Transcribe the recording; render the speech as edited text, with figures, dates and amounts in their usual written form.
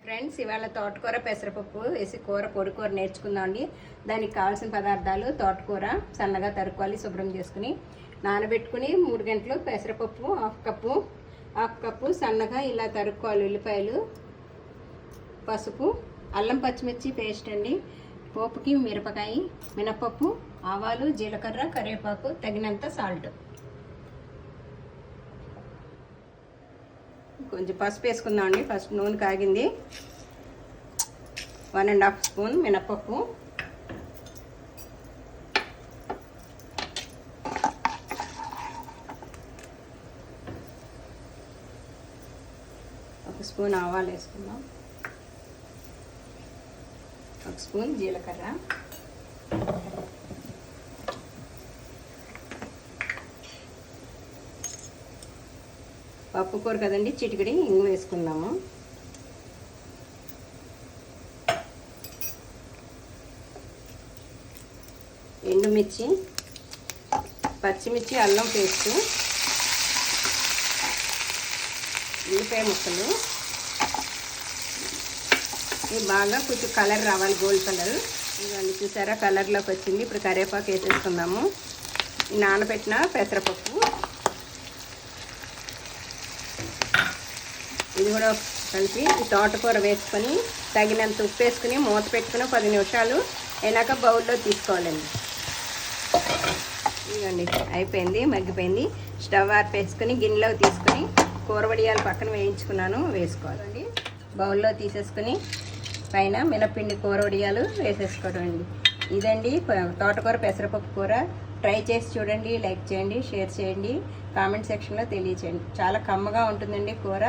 Friends, ఇవాళ తోటకూర పెసరపప్పు వేసి పొడి కూర నేర్చుకుందామండి. దానికి కావాల్సిన పదార్థాలు: తోటకూర సన్నగా తరుక్కోవాలి, శుభ్రం చేసుకుని నానబెట్టుకుని 3 గంటలు. పెసరపప్పు హాఫ్ కప్పు సన్నగా ఇలా తరుక్కోవాలి. ఉల్లిపాయలు, పసుపు, అల్లం పచ్చిమిర్చి పేస్ట్ అండి. పోపుకి మిరపకాయ, మినపప్పు, ఆవాలు, జీలకర్ర, కరివేపాకు, తగినంత సాల్ట్. కొంచెం పసుపు వేసుకుందామండి. పసుపు నూనె కాగింది. 1½ స్పూన్ మినపప్పు, ఒక స్పూన్ ఆవాలు వేసుకుందాం, 1 స్పూన్ జీలకర్ర, పప్పు కూర కదండి, చిటికిడి ఇంగు వేసుకుందాము. ఎండుమిర్చి, పచ్చిమిర్చి, అల్లం పేస్ట్, ఉల్లిపాయ ముక్కలు. ఇవి బాగా కొంచెం కలర్ రావాలి, గోల్డ్ కలర్. ఇవన్నీ చూసారా, కలర్లోకి వచ్చింది. ఇప్పుడు కరివేపాకు వేసేసుకుందాము. నానబెట్టిన పెసరపప్పు ఇది కూడా కలిపి తోటకూర వేసుకొని తగినంత ఉప్పు వేసుకుని మూత పెట్టుకుని 10 నిమిషాలు అయినాక బౌల్లో తీసుకోవాలండి. ఇదిగోండి, అయిపోయింది, మగ్గిపోయింది. స్టవ్ ఆర్పేసుకుని గిన్నెలో తీసుకుని కూర వడియాలు పక్కన వేయించుకున్నాను, వేసుకోవాలండి. బౌల్లో తీసేసుకుని పైన మినపిండి కూర వడియాలు వేసేసుకోవడం అండి. ఇదండి తోటకూర పెసరపప్పు కూర. ట్రై చేసి చూడండి, లైక్ చేయండి, షేర్ చేయండి, కామెంట్ సెక్షన్లో తెలియచేయండి. చాలా కమ్మగా ఉంటుందండి కూర.